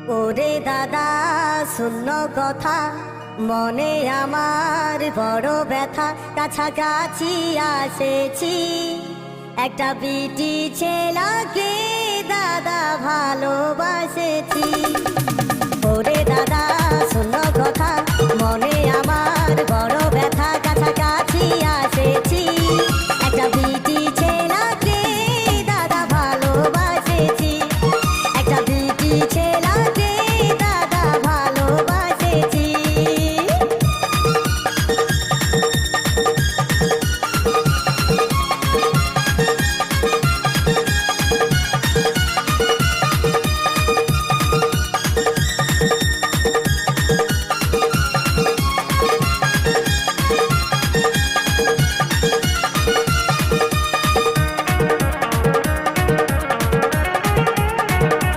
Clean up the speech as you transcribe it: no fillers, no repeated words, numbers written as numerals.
ওরে দাদা শূন্য কথা, মনে আমার বড় ব্যথা। কাছাকাছি আসেছি, একটা বিটি ছেলেকে দাদা ভালোবাসেছি। ওরে দাদা শূন্য কথা, মনে